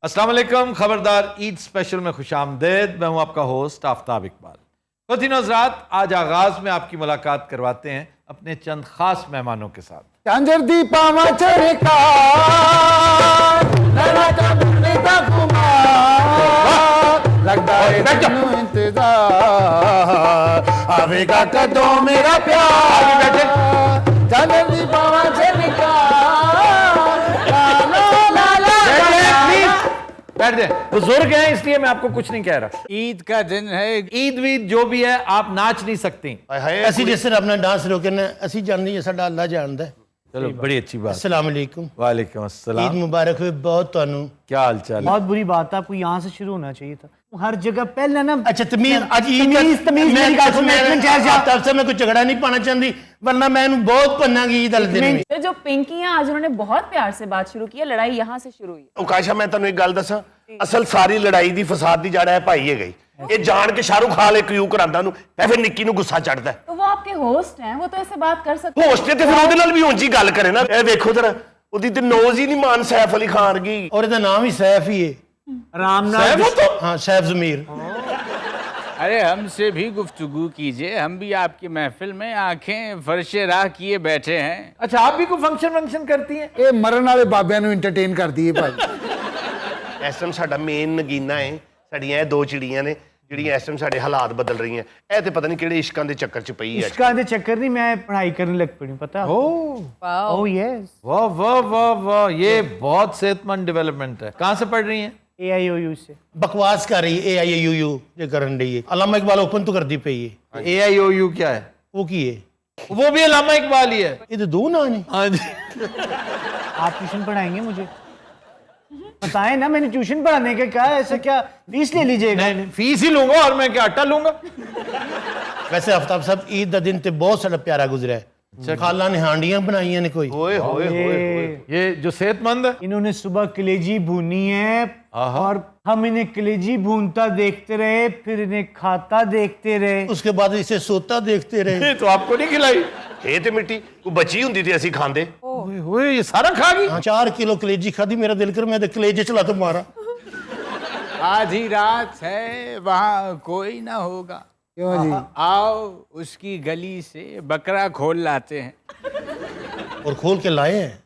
अस्सलाम वालेकुम, खबरदार ईद स्पेशल में खुशामदीद। मैं हूं आपका होस्ट आफ्ताब इकबाल। ख़ुद हज़रात, आज आगाज में आपकी मुलाकात करवाते हैं अपने चंद खास मेहमानों के साथ। चांजर दी पावा चरका लगता है तेनू इंतजार आवेगा कदों मेरा प्यार। चांजर दी पावा चरका बैठ जाए, बुजुर्ग हैं इसलिए मैं आपको कुछ नहीं कह रहा। ईद का दिन है, ईद वीद जो भी है, आप नाच नहीं सकती। ਅਸੀਂ ਜਿਸ ਤਰ੍ਹਾਂ ਆਪਣਾ ਡਾਂਸ ਰੋਕਣਾ ਅਸੀਂ ਜਾਣਦੇ ਹਾਂ, ਸਾਡਾ ਅੱਲਾ ਜਾਣਦਾ ਹੈ। चलो, बड़ी अच्छी बात। अस्सलाम वालेकुम। वालेकुम ईद अस्सलाम। मुबारक हो बहुत ਤੁਹਾਨੂੰ। क्या हाल चाल है? बहुत बुरी बात है, आपको यहाँ से शुरू होना चाहिए था। हर जगह पहले ना अच्छा तमीज आज तमीज मेरी गल सुन, एक मिनट ठहर जा। तब से मैं कोई झगड़ा नहीं पाना चाहती, वरना मैं इन्हें बहुत पन्नागी ईद वाले दिन में। तो जो पिंकी हैं आज उन्होंने बहुत प्यार से बात शुरू की है, लड़ाई यहाँ से शुरू हुई। उकाशा मैं ਤੁਹਾਨੂੰ ਇੱਕ ਗੱਲ ਦੱਸਾਂ, ਅਸਲ ਸਾਰੀ ਲੜਾਈ ਦੀ ਫਸਾਦ ਦੀ ਜੜ ਹੈ ਭਾਈ ਹੈ ਗਈ। ਇਹ ਜਾਣ ਕੇ ਸ਼ਾਹਰੁਖ ਖਾਨ ਇੱਕ ਯੂ ਕਰਾਂਦਾ ਨੂੰ ਐ ਫਿਰ ਨਿੱਕੀ ਨੂੰ ਗੁੱਸਾ ਚੜਦਾ। तो वो आपके होस्ट हैं, वो तो ऐसे बात कर सकते हैं। ਹੋਸਟ ਤੇ ਫਿਰ ਉਹਦੇ ਨਾਲ ਵੀ ਉਂਝ ਹੀ ਗੱਲ ਕਰੇ ਨਾ। ਇਹ ਵੇਖੋ ਜਰਾ, ਉਹਦੀ ਤੇ ਨੋਜ਼ ਹੀ ਨਹੀਂ ਮਾਨ ਸੈਫ ਅਲੀ ਖਾਨ ਕੀ। और ਇਹਦਾ ਨਾਮ ही सैफ ही है। राम नाम सैफ हो तो? हाँ सैफ ज़मीर। अरे हमसे भी गुफ्तगू कीजिए, हम भी आपकी महफिल में आंखें फर्शे राह किए बैठे हैं। अच्छा, आप भी कोई फंक्शन करती हैं? ਇਹ ਮਰਨ ਵਾਲੇ ਬਾਬਿਆਂ ਨੂੰ ਐਂਟਰਟੇਨ ਕਰਦੀ ਹੈ ਭਾਈ। ਇਸ ਟਾਈਮ ਸਾਡਾ ਮੇਨ ਨਗੀਨਾ ਹੈ, ਸਾਡੀਆਂ ਇਹ ਦੋ ਚਿੜੀਆਂ ਨੇ ਜਿਹੜੀਆਂ ਇਸ ਟਾਈਮ ਸਾਡੇ ਹਾਲਾਤ ਬਦਲ ਰਹੀਆਂ। ਇਹ ਤੇ ਪਤਾ ਨਹੀਂ ਕਿਹੜੇ ਇਸ਼ਕਾਂ ਦੇ ਚੱਕਰ 'ਚ ਪਈ ਹੈ। इसका दे चक्कर नहीं, मैं पढ़ाई करने लग पड़ी, पता है? ओह ओह यस, वाह वाह वाह वाह, ये बहुत सेहतमंद डेवलपमेंट है। कहाँ से पढ़ रही हैं? AIOU से। बकवास कर रही है AIOU जो करन रही है। अल्लामा इकबाल ओपन तो करती पई है। AIOU क्या है? वो की है? वो भी अल्लामा इकबाल ही है। ये तो दो ना ने। हाँ जी। आप ट्यूशन पढ़ाएंगे मुझे? बताएं ना, मैंने ट्यूशन पढ़ाने का कहा है, ऐसा क्या फीस ले लीजिएगा? नहीं नहीं, फीस ही लूंगा और मैं क्या आटा लूंगा? वैसे आफ्ताब साहब ईद का दिन तो बहुत सारा प्यारा गुजरा है। खाला ने हांडियां बनाई ने कोई। ਓਏ ਹੋਏ ਹੋਏ ਹੋਏ। ये जो सेहतमंद है, इन्होंने सुबह कलेजी भूनी है और हम इन्हें कलेजी भूनता देखते रहे, फिर इन्हें खाता देखते रहे। उसके बाद इसे सोता देखते रहे। ये तो आपको नहीं खिलाई। ਇਹ ਤੇ ਮਿੱਟੀ ਉਹ बची ਹੁੰਦੀ ਤੇ ਅਸੀਂ ਖਾਂਦੇ। ओए होए, ये सारा खा गई। हाँ, 4 किलो कलेजी खादी, मेरा दिल कर मैं तो कलेजे चला तो मारा। आधी रात है, वहाँ कोई ना होगा, क्यों जी? आओ उसकी गली से बकरा खोल लाते हैं। और खोल के लाए हैं।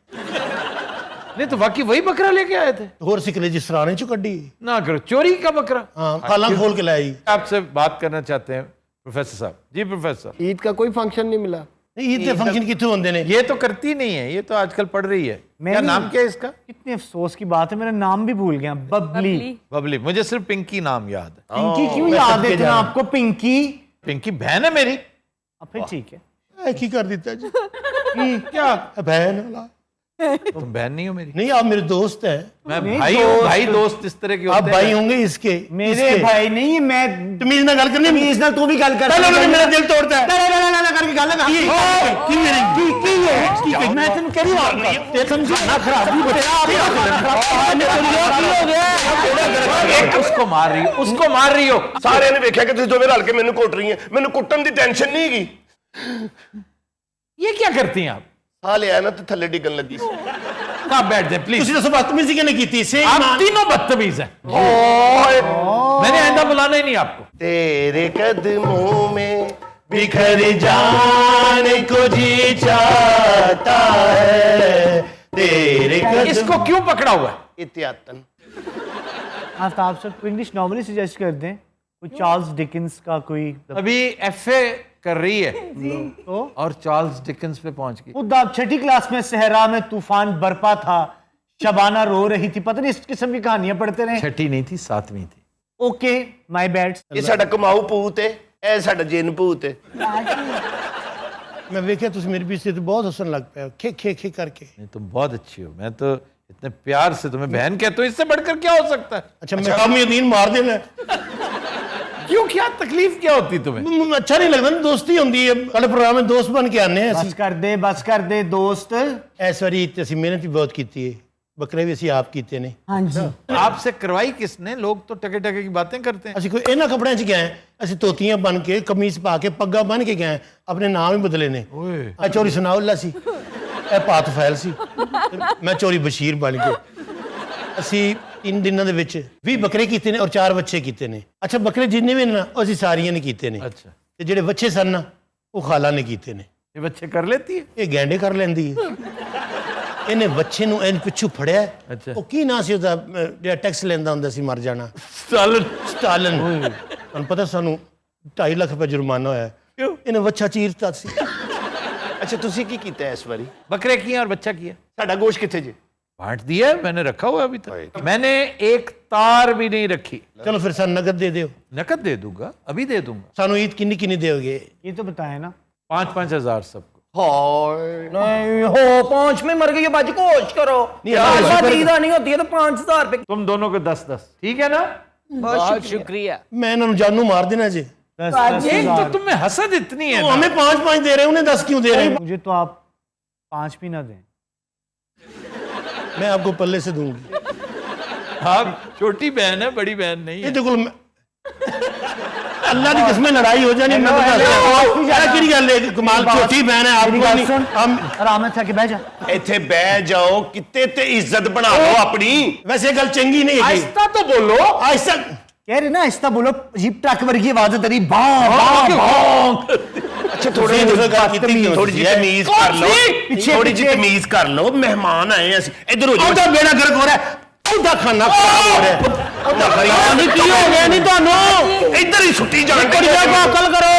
नहीं तो वाकई वही बकरा लेके आए थे। और सी कलेजी सराने चो कड्डी। ना करो, चोरी का बकरा। हाँ खाला खोल के लाई। आपसे बात करना चाहते हैं प्रोफेसर साहब। जी प्रोफेसर। ईद का कोई फंक्शन नहीं मिला। ईद के फंक्शन कितने होंगे ने? ये तो करती नहीं है, ये तो आजकल पढ़ रही है। क्या नाम क्या है इसका? कितने अफसोस की बात है, मेरा नाम भी भूल गया। बबली। बबली। मुझे सिर्फ पिंकी नाम याद है। पिंकी क्यों याद है इतना आपको? पिंकी पिंकी बहन है मेरी। अब फिर ठीक है। की कर देता जी। क्या? बहन वाला तुम बहन नहीं हो मेरी? नहीं, आप मेरे दोस्त हैं। मैं भाई हूँ। भाई दोस्त इस तरह के आप होते भाई हैं। होंगे इसके। मेरे भाई नहीं है, मैं तमीज ना गल करनी। तमीज ना तू भी गल कर। मेरा दिल तोड़ता है। करके गल लगा। मैं तेन करी समझा खराब उसको मार रही हो, उसको मार रही हो। ਸਾਰਿਆਂ ਨੇ ਵੇਖਿਆ ਕਿ ਤੁਸੀਂ ਦੋਵੇਂ ਰਲ ਕੇ ਮੈਨੂੰ ਕੁੱਟ ਰਹੀਆਂ। ਮੈਨੂੰ ਕੁੱਟਣ ਦੀ ਟੈਨਸ਼ਨ ਨਹੀਂ ਹੈਗੀ। ये क्या करती हैं आप? ਸਾਹ ਲਿਆ ਨਾ ਤੇ ਥੱਲੇ ਡਿੱਗਣ ਲੱਗੀ ਸੀ। आप बैठ जाए प्लीज। ਤੁਸੀਂ ਦੱਸੋ ਬਦਤਮੀਜ਼ੀ ਕਿਹਨੇ ਕੀਤੀ? ਸੇ आप तीनों बदतमीज हैं। ਓਏ मैंने आइंदा बुलाना ही नहीं आपको। तेरे कदमों में बिखर जाने को जी चाहता है तेरे कदम। इसको क्यों पकड़ा हुआ है? इत्यातन। आफ्ताब सर कोई इंग्लिश नॉवल ही सजेस्ट कर दें, कोई चार्ल्स डिकिंस का कोई। अभी FA कर रही है तो और चार्ल्स डिकेंस पे पहुंच गई। खुद आप 6ठी क्लास में सहरा में तूफान बरपा था, शबाना रो रही थी, पता नहीं इस किस्म की कहानियां पढ़ते रहे। छठी नहीं थी, 7वीं थी। Okay my bad. ਇਹ ਸਾਡਾ ਕਮਾਊ ਭੂਤ ਹੈ, ਇਹ ਸਾਡਾ ਜਿੰਨ ਭੂਤ ਹੈ। मैं देखा तुम मेरे पीछे तो बहुत हंसन लग पाया खे खे खे करके। नहीं, तुम बहुत अच्छी हो। मैं तो इतने प्यार से तुम्हें बहन कहता हूँ, इससे बढ़कर क्या हो सकता है? अच्छा मैं काम यकीन मार देना। क्यों, क्या तकलीफ क्या होती तुम्हें? अच्छा नहीं लगता ना, दोस्ती होती है। कल प्रोग्राम में दोस्त बन के आने हैं। बस कर दे दोस्त। इस बारी असं मेहनत भी बहुत की है, बकरे भी असं आप किए ने। हाँ जी। आपसे करवाई किसने? लोग तो टके टके की बातें करते हैं। असं कोई इन्होंने कपड़े च गए, असं धोतियां बन के कमीज पा के पग्गा बन के गए, अपने नाम ही बदले ने। चोरी सुनाउल्ला सी, ए पात फैल सी, मैं चोरी बशीर बन के। ਅਸੀਂ 3 ਦਿਨਾਂ ਦੇ ਵਿੱਚ 20 ਬੱਕਰੇ ਕੀਤੇ ਨੇ ਔਰ 4 ਬੱਚੇ ਕੀਤੇ ਨੇ। ਅੱਛਾ ਬੱਕਰੇ ਜਿੰਨੇ ਵੀ ਨੇ ਨਾ ਉਹ ਅਸੀਂ ਸਾਰੀਆਂ ਨੇ ਕੀਤੇ ਨੇ। अच्छा ਤੇ ਜਿਹੜੇ ਬੱਚੇ ਸਨ ਨਾ ਉਹ ਖਾਲਾ ਨੇ ਕੀਤੇ ਨੇ। ये बच्चे कर लेती है। ਇਹ ਗੈਂਡੇ ਕਰ ਲੈਂਦੀ ਹੈ। ਇਹਨੇ ਬੱਚੇ ਨੂੰ ਇਹਨ ਪਿੱਛੂ ਫੜਿਆ। ਅੱਛਾ। ਉਹ ਕੀ ਨਾਂ ਸੀ ਉਹਦਾ ਜਿਹੜਾ ਟੈਕਸ ਲੈਂਦਾ ਹੁੰਦਾ ਸੀ ਮਰ ਜਾਣਾ। स्टालिन। ਸਟਾਲਨ। ਤੁਹਾਨੂੰ ਪਤਾ ਸਾਨੂੰ 2.5 ਲੱਖ ਰੁਪਏ ਜੁਰਮਾਨਾ ਹੋਇਆ। क्यों? ਇਹਨੇ ਬੱਚਾ ਚੀਰਤਾ ਸੀ। ਅੱਛਾ ਤੁਸੀਂ ਕੀ ਕੀਤਾ ਇਸ ਵਾਰੀ? बकरे किए और बच्चा किया। ਸਾਡਾ ਗੋਸ਼ਤ ਕਿੱਥੇ ਜੇ? बांट दिया है, मैंने रखा हुआ है अभी तक। मैंने एक तार भी नहीं रखी। ਚਲੋ ਫਿਰ ਸਾਨੂੰ ਨਗਦ ਦੇ ਦਿਓ। नकद दे दूंगा, अभी दे दूंगा। ਸਾਨੂੰ ਈਦ ਕਿੰਨੀ ਕਿੰਨੀ ਦਿਓਗੇ? ये तो बताया ना। 5-5 हजार सबको। ਹਾਏ नहीं हो 5 में मर गई है बाजी कोश करो ईदा नहीं होती है तो 5000 रुपए तुम दोनों को 10-10, ठीक है ना? बहुत शुक्रिया। ਮੈਂ ਇਹਨਾਂ ਨੂੰ ਜਾਨੂ ਮਾਰ ਦੇਣਾ ਜੀ। 10 एक तो हजार। तुम में हसद इतनी है ਉਹ ना। हमें 5-5 दे रहे हैं उन्हें 10 क्यों दे रहे हैं? मुझे तो आप 5 भी ना दें। मैं आपको पल्ले से दूंगी। आप छोटी बहन है, बड़ी बहन नहीं ये है। देखो अल्लाह की कसम लड़ाई हो जानी। मैं बता गल है कमाल छोटी बहन है मेरी बात आपको सुन। हम आराम से आके बैठ जा। ਇੱਥੇ ਬਹਿ ਜਾਓ ਕਿਤੇ ਤੇ ਇੱਜ਼ਤ ਬਣਾ ਲਓ ਆਪਣੀ। वैसे गल चंगी नहीं है आहिस्ता तो बोलो। आहिस्ता कह रहे ना आहिस्ता बोलो। जीप ट्रक वर्गी आवाज है तेरी। बां ਅੱਛਾ थोड़ी सी गल की थी ਥੋੜੀ ਜਿਹੀ ਤਮੀਜ਼ ਕਰ ਲਓ। ਥੋੜੀ ਜਿਹੀ ਤਮੀਜ਼ ਕਰ ਲਓ। ਮਹਿਮਾਨ ਆਏ ਅਸੀਂ। ਇੱਧਰ ਹੋ ਜਾਓ। ਉਹਦਾ ਬੇੜਾ ਗਰਕ ਹੋ ਰਿਹਾ ਉਹਦਾ ਖਾਣਾ ਖਰਾਬ ਹੋ ਰਿਹਾ ਉਹਦਾ ਖਰਾਬ ਕੀ ਹੋ ਗਿਆ ਨਹੀਂ ਤੁਹਾਨੂੰ ਇੱਧਰ ਹੀ ਛੁੱਟੀ ਜਾਣ ਕੁੜੀ ਦਾ ਅਕਲ ਕਰੋ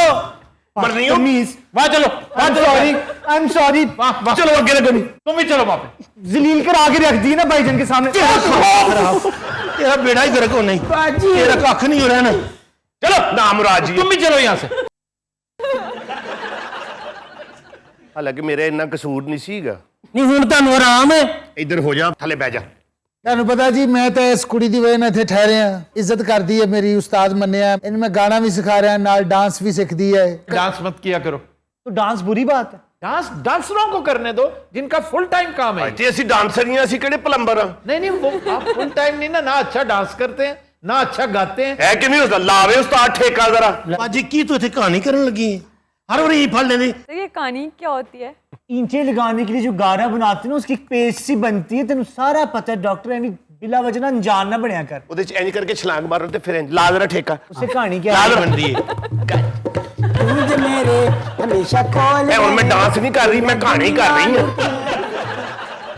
ਮਰਨੀ ਹੋ। तमीज। वाह चलो, I'm sorry, I'm sorry। ਚਲੋ ਅੱਗੇ ਲੱਗੋ ਨਹੀਂ। तुम भी चलो वहां पे। जलील कर आगे रख दी ना भाईजान के सामने। तेरा बेड़ा ही गरक होना ही तेरा कख नहीं हो रहा ना। ਚਲੋ ਨਾ ਮੁਰਾਦ ਜੀ। तुम भी चलो यहाँ से। ਹਾਲਾਂਕਿ ਮੇਰਾ ਇੰਨਾ ਕਸੂਰ ਨਹੀਂ ਸੀਗਾ। नहीं हुन तानू आराम है। ਇੱਧਰ ਹੋ ਜਾ ਥੱਲੇ ਬਹਿ ਜਾ। ਤੁਹਾਨੂੰ ਪਤਾ ਜੀ ਮੈਂ ਤਾਂ ਇਸ ਕੁੜੀ ਦੀ ਵਜ੍ਹਾ ਨਾਲ ਇੱਥੇ ਠਹਿਰਿਆ। ਇੱਜ਼ਤ ਕਰਦੀ ਹੈ ਮੇਰੀ, ਉਸਤਾਦ ਮੰਨਿਆ। ਇਹਨੂੰ ਮੈਂ ਗਾਣਾ ਵੀ ਸਿਖਾ ਰਿਹਾ, ਨਾਲ ਡਾਂਸ ਵੀ ਸਿੱਖਦੀ ਹੈ। डांस मत किया करो। तो डांस बुरी बात है। डांस डांसरों को करने दो जिनका फुल टाइम काम है। ਤੇ ਅਸੀਂ ਡਾਂਸਰੀਆਂ ਅਸੀਂ ਕਿਹੜੇ ਪਲੰਬਰ ਆ? नहीं नहीं, वो आप फुल टाइम नहीं ना अच्छा डांस करते हैं ना अच्छा गाते हैं। ਹੈ ਕਿ ਨਹੀਂ ਹੁੰਦਾ? ਲਾਵੇ ਉਸਤਾਦ ਠੇਕਾ ਜ਼ਰਾ। बाजी की तो इतने कहानी करने लगी है हर बार यही फल लेने। तो ये कहानी क्या होती है? ईंटें लगाने के लिए जो गारा बनाते हैं ना उसकी पेस्ट सी बनती है। तेन सारा पता है। डॉक्टर एवं बिला वजह ना अनजान ना बनया कर। ਉਹਦੇ ਚ ਇੰਜ ਕਰਕੇ ਛਲਾਂਗ ਮਾਰੋ ਤੇ ਫਿਰ ਇੰਜ ਲਾ ਜ਼ਰਾ ਠੇਕਾ। उससे कहानी क्या लाल है? बन रही है मेरे हमेशा कॉल ਇਹ ਹੁਣ ਮੈਂ ਡਾਂਸ ਨਹੀਂ ਕਰ ਰਹੀ, ਮੈਂ ਕਹਾਣੀ ਕਰ ਰਹੀ ਹਾਂ।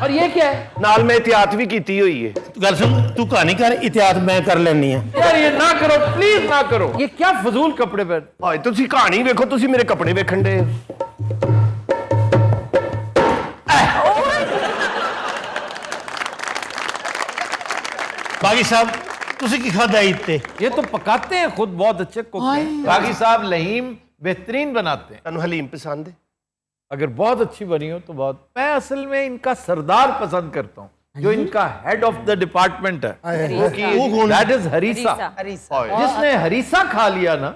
और ये क्या है? ਨਾਲ ਮੈਂ ਇhtiyat ਵੀ ਕੀਤੀ ਹੋਈ ਹੈ। गल सुन तू कहानी कर इतिहास मैं कर लेनी है। यार ये ना करो प्लीज, ना करो। ये क्या फजूल कपड़े पहन। ਹਾਏ ਤੁਸੀਂ ਕਹਾਣੀ ਵੇਖੋ, ਤੁਸੀਂ ਮੇਰੇ ਕੱਪੜੇ ਵੇਖਣ ਦੇ। बागी साहब तुसी की खादा ईद पे? ये तो पकाते हैं खुद, बहुत अच्छे कुक हैं। बागी साहब लहीम बेहतरीन बनाते हैं। ਤੁਹਾਨੂੰ ਹਲੀਮ पसंद है? अगर बहुत अच्छी बनी हो तो बहुत। मैं असल में इनका सरदार पसंद करता हूँ, जो इनका हेड ऑफ द डिपार्टमेंट है। वो कौन है? That is harees. जिसने हरीसा खा लिया ना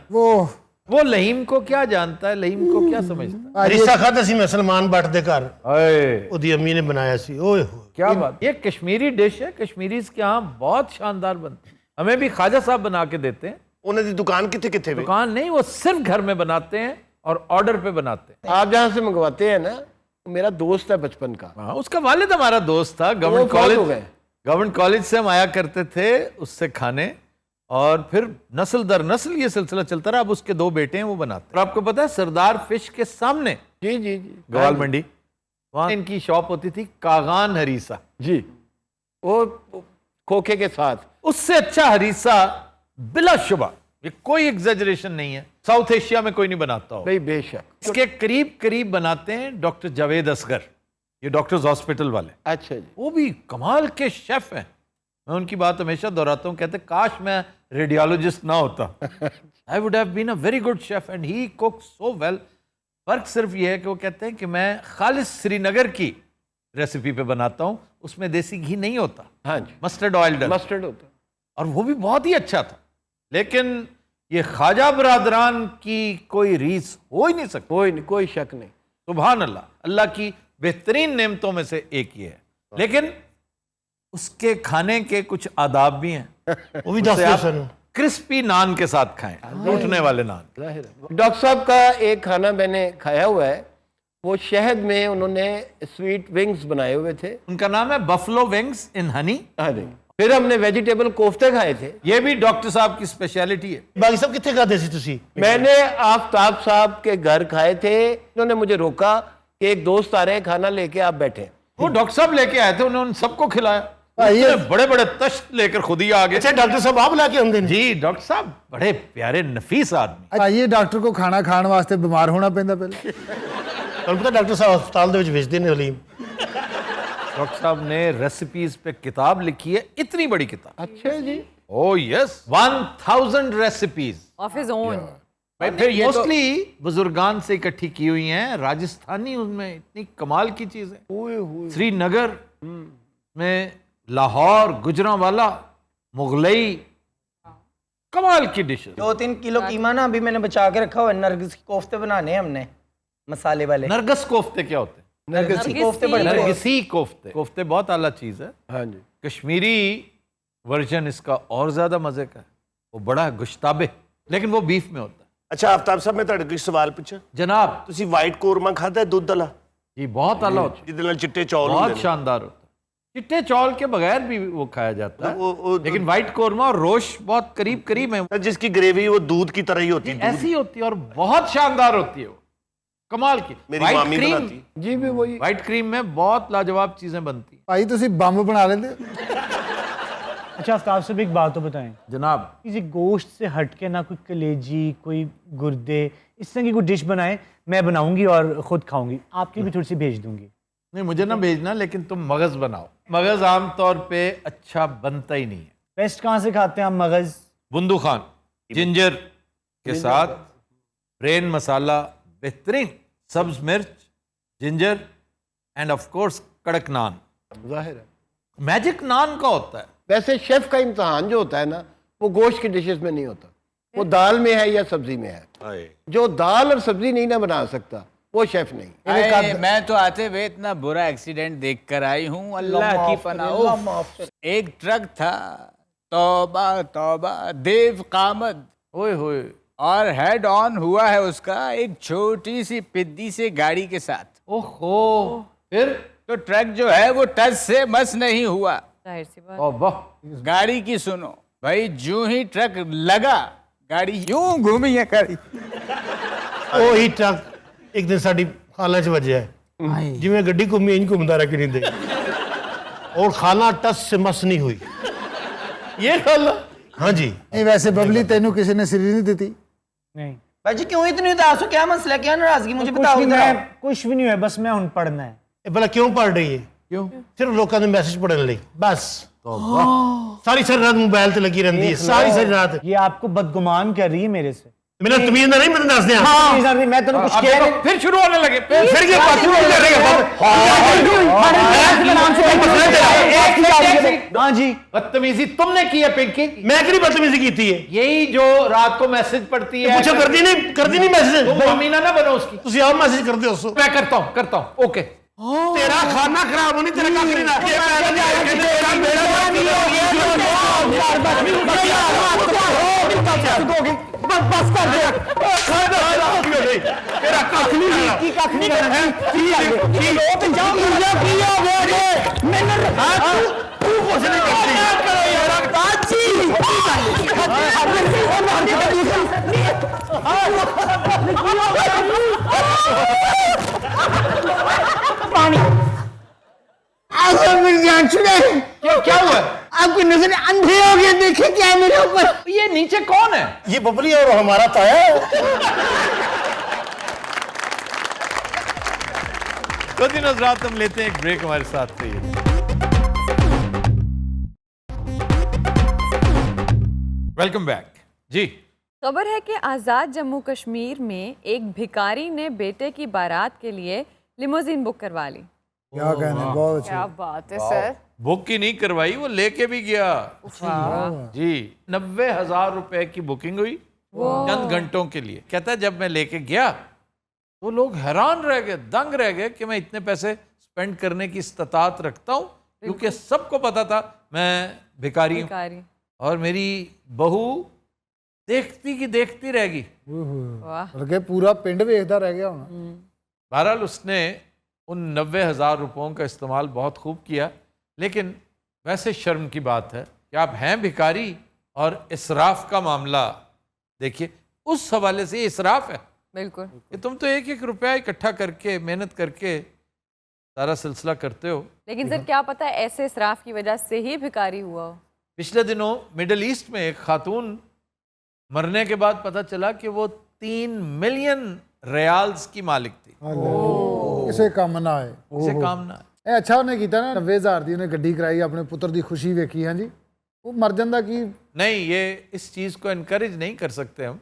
वो लहीम को क्या जानता है, लहीम को क्या समझता रिश्ता खाता सी मैं सलमान भट्ट दे घर है। ओदी अम्मी ने बनाया सी। ओए होए क्या बात। ये कश्मीरी डिश है, कश्मीरीज के यहाँ बहुत शानदार बनती है। हमें भी ख्वाजा साहब बना के देते हैं। ਉਹਨਾਂ ਦੀ ਦੁਕਾਨ ਕਿੱਥੇ ਕਿੱਥੇ ਵੇ? दुकान नहीं, वो सिर्फ घर में बनाते हैं और ऑर्डर पे बनाते हैं। आप जहाँ से मंगवाते हैं ना, मेरा दोस्त है बचपन का। हाँ, उसका वालिद हमारा दोस्त था। वो गवर्नमेंट फौत कॉलेज हो गए। गवर्नमेंट कॉलेज से हम आया करते थे उससे खाने, और फिर नस्ल दर नस्ल ये सिलसिला चलता रहा। अब उसके 2 बेटे हैं, वो बनाते हैं। और आपको पता है सरदार फिश के सामने जी जी जी गवाल मंडी, वहाँ इनकी शॉप होती थी कागान हरीसा। जी, वो खोखे के साथ। उससे अच्छा हरीसा बिलाशुबा, ये कोई एग्जेजरेशन नहीं है, साउथ एशिया में कोई नहीं बनाता हो। भाई बेशक। इसके करीब करीब बनाते हैं डॉक्टर जावेद असगर, ये डॉक्टर्स हॉस्पिटल वाले। अच्छा जी। वो भी कमाल के शेफ हैं। मैं उनकी बात हमेशा दोहराता हूँ, कहते काश मैं रेडियोलॉजिस्ट ना होता। I would have been a very good chef and he cook so well. फर्क सिर्फ ये है कि वो कहते हैं कि मैं खालिस श्रीनगर की रेसिपी पे बनाता हूँ, उसमें देसी घी नहीं होता, हाँ जी, मस्टर्ड ऑयल डलता, मस्टर्ड होता। और वो भी बहुत ही अच्छा था। लेकिन ये ख्वाजा बरादरान की कोई रीस हो ही नहीं सकती। कोई नहीं, कोई शक नहीं। सुभान अल्लाह, अल्लाह की बेहतरीन नेमतों में से एक ही है। लेकिन उसके खाने के कुछ आदाब भी हैं। वो भी दस दो सन। क्रिस्पी नान के साथ खाएं, टूटने वाले नान। डॉक्टर साहब का एक खाना मैंने खाया हुआ है, वो शहद में उन्होंने स्वीट विंग्स बनाए हुए थे। उनका नाम है बफलो विंग्स इन हनी। हाँ जी। फिर हमने वेजिटेबल कोफ्ते खाए थे। ये भी डॉक्टर साहब की स्पेशलिटी है। बाकी सब कितने खाते सी तुसी? मैंने आफ्ताब साहब के घर खाए थे। उन्होंने मुझे रोका कि एक दोस्त आ रहे हैं, खाना लेके आप बैठे। वो डॉक्टर साहब लेके आए थे, उन्होंने सबको खिलाया। ये बड़े बड़े तश्त लेकर खुद ही आ गए। अच्छा डॉक्टर साहब आप लाके आंदे ने? जी डॉक्टर साहब बड़े प्यारे नफीस आदमी। आइए डॉक्टर को खाना खाਣ ਵਾਸਤੇ ਬਿਮਾਰ ਹੋਣਾ ਪੈਂਦਾ ਪਹਿਲੇ। ਤੁਹਾਨੂੰ ਪਤਾ ਡਾਕਟਰ ਸਾਹਿਬ ਹਸਪਤਾਲ ਦੇ ਵਿੱਚ ਵੇਚਦੇ ਨੇ ਹਲੀਮ। डॉक्टर साहब ने रेसिपीज पे किताब लिखी है, इतनी बड़ी किताब। अच्छा जी। Oh yes, 1000 recipes of his own. भाई फिर ये तो मोस्टली बुजुर्गान से इकट्ठी की हुई हैं, राजस्थानी उनमें इतनी कमाल की चीज है। श्रीनगर में, लाहौर, गुजरांवाला, मुगलई, कमाल की डिश। 2-3 किलो कीमा ना अभी मैंने बचा के रखा हुआ है। नरगिस के कोफ्ते बनाने हैं हमने, मसाले वाले। नरगस कोफ्ते क्या होते हैं? नरगिस के कोफ्ते बड़े बड़े। नरगिसी कोफ्ते। कोफ्ते बहुत आला चीज है। हाँ जी। कश्मीरी वर्जन इसका और ज्यादा मजे का है, वो बड़ा गुश्ताबे, लेकिन वो बीफ में होता है। ਅੱਛਾ ਆਫਤਾਬ ਸਾਹਿਬ ਮੈਂ ਤੁਹਾਡੇ ਕੋਲ ਇੱਕ ਸਵਾਲ ਪੁੱਛਾਂ? जनाब ਤੁਸੀਂ ਵਾਈਟ ਕੋਰਮਾ ਖਾਦਾ ਦੁੱਧ ਵਾਲਾ ये बहुत आला होता है, ਜਿਹਦੇ ਨਾਲ ਚਿੱਟੇ ਚੌਲ ਹੁੰਦੇ बहुत ਨੇ? शानदार होता है। चिट्टे चौल के बगैर भी वो खाया जाता है, वो- लेकिन व्हाइट कोरमा और रोश बहुत करीब करीब है। जिसकी ग्रेवी वो दूध की तरह ही होती है। ऐसी होती है और बहुत शानदार होती है वो, कमाल की। मेरी व्हाइट मामी क्रीम, बनाती। जी भी वही। व्हाइट क्रीम में बहुत लाजवाब चीजें बनती हैं। ਭਾਈ ਤੁਸੀਂ ਬੰਬ ਬਣਾ ਲੈਂਦੇ ਹੋ? अच्छा आफ्ताब साहब एक बात तो बताएं, जनाब किसी गोश्त से हटके ना कोई कलेजी, कोई गुर्दे, इस तरह की कोई डिश बनाएं, मैं बनाऊंगी और खुद खाऊंगी। आपके भी थोड़ी सी भेज दूंगी। नहीं मुझे ना भेजना, लेकिन तुम मगज बनाओ। मगज आमतौर पे अच्छा बनता ही नहीं है। बेस्ट कहाँ से खाते हैं आप मगज? बुंदू खान जिंजर के साथ ब्रेन मसाला बेहतरीन, सब्ज मिर्च, जिंजर एंड ऑफ कोर्स कड़क नान। जाहिर है। मैजिक नान का होता है। वैसे शेफ का इम्तहान जो होता है ना, वो गोश्त की डिशेस में नहीं होता, वो दाल में है या सब्जी में है। जो दाल और सब्जी नहीं ना बना सकता वो शेफ नहीं। अरे, मैं तो आते हुए इतना बुरा एक्सीडेंट देख कर आई हूँ, अल्लाह की पनाह। एक ट्रक था, तौबा तौबा, देव कामद, ओए होए, और हेड ऑन हुआ है उसका एक छोटी सी पिद्दी से गाड़ी के साथ। ओहो, फिर तो ट्रक जो है वो टच से मस नहीं हुआ। जाहिर सी बात। ओ वाह, गाड़ी की सुनो भाई, जो ही ट्रक लगा गाड़ी यूं घूमी है करी। ਉਹ ਹੀ ਟਰੱਕ ਇੱਕ ਦਿਨ ਸਾਡੀ ਖਾਲਾ 'ਚ ਵੱਜਿਆ ਹੈ। ਜਿਵੇਂ ਗੱਡੀ ਘੁੰਮੀ ਇੰਜ ਘੁੰਮਦਾ ਰਿਹਾ ਕਿਰਿੰਦੇ और खाना टस से मस नहीं हुई। ये खाला? हाँ जी। ਨਹੀਂ ਵੈਸੇ ਬਬਲੀ ਤੈਨੂੰ ਕਿਸੇ ਨੇ ਸਿਰੀ नहीं ਦਿੱਤੀ? नहीं भाजी क्यों इतनी उदास हो? क्या मसला, क्या नाराजगी? मुझे बताओ। कुछ भी नहीं है, बस मैं हुन पढ़ना है। ਇਹ ਭਲਾ ਕਿਉਂ ਪੜ ਰਹੀ ਹੈ? क्यों? ਸਿਰਫ ਲੋਕਾਂ ਦੇ ਮੈਸੇਜ ਪੜਨ ਲਈ ਬਸ। ਸਾਰੀ ਸਾਰੀ ਰਾਤ ਮੋਬਾਈਲ ਤੇ ਲੱਗੀ ਰਹਿੰਦੀ ਹੈ, ਸਾਰੀ ਸਾਰੀ ਰਾਤ। ये आपको बदगुमान कर रही है मेरे से। मेरा तमीज ना नहीं, मैंने दस दिया। मैं तेरे कुछ अब कह देखो, फिर शुरू होने लगे। फिर ये बात शुरू कर रही है। हाँ जी, बदतमीजी तुमने की है पिंकी। मैं कितनी बदतमीजी की थी है? यही जो रात को मैसेज पढ़ती है। पूछो करती नहीं मैसेज। तुम अमीना ना बनो उसकी। तुसी आप मैसेज करते हो? मैं करता हूँ। ओके, तेरा खाना खराब होनी, तेरा काम नहीं ना। बस कर दे। तेरा कख नहीं की कख नहीं करना है। तो जाओ मुझे किया वो मैंने तू कुछ नहीं करती। बाजी पानी मेरी जान छुड़े। क्या हुआ? आपकी नजर अंधे हो गए, देखे क्या है मेरे ऊपर? ये नीचे कौन है? ये बबली और हमारा ताया। तो दिन रात हम लेते हैं एक ब्रेक, हमारे साथ रहिए। वेलकम बैक जी। खबर है कि आज़ाद जम्मू कश्मीर में एक भिखारी ने बेटे की बारात के लिए लिमोजिन बुक करवा ली। क्या कहना है, बहुत अच्छा। क्या बात है सर। बुक ही नहीं करवाई, वो लेके भी गया जी। 90,000 रुपए की बुकिंग हुई चंद घंटों के लिए। कहता है जब मैं लेके गया तो लोग हैरान रह गए, दंग रह गए कि मैं इतने पैसे स्पेंड करने की इस्तात रखता हूँ, क्योंकि सबको पता था मैं भिखारी हूँ। भिखारी। और मेरी बहू देखती की देखती रह गई। वाह। बल्कि पूरा पिंड वेखदा रह गया होना। बहरहाल उसने उन 90,000 रुपयों का इस्तेमाल बहुत खूब किया, लेकिन वैसे शर्म की बात है कि आप हैं भिखारी और इसराफ का मामला देखिए, उस हवाले से ये इसराफ है बिल्कुल। कि तुम तो एक एक रुपया इकट्ठा करके मेहनत करके सारा सिलसिला करते हो। लेकिन सर क्या पता है ऐसे इसराफ की वजह से ही भिखारी हुआ हो। पिछले दिनों मिडल ईस्ट में एक खातून मरने के बाद पता चला कि वो 3 मिलियन रियाल्स की मालिक थी। ਕਿਸੇ ਕੰਮ ਨਾ ਆਏ इसे काम ना ਇਹ ਅੱਛਾ ਉਹਨੇ ਕੀਤਾ ਨਾ 90000 ਦੀ ਉਹਨੇ ਗੱਡੀ ਕਰਾਈ ਆਪਣੇ ਪੁੱਤਰ ਦੀ ਖੁਸ਼ੀ ਵੇਖੀ ਹਾਂਜੀ ਉਹ ਮਰ ਜਾਂਦਾ ਕੀ नहीं, ये इस चीज़ को इनकरेज नहीं कर सकते हम,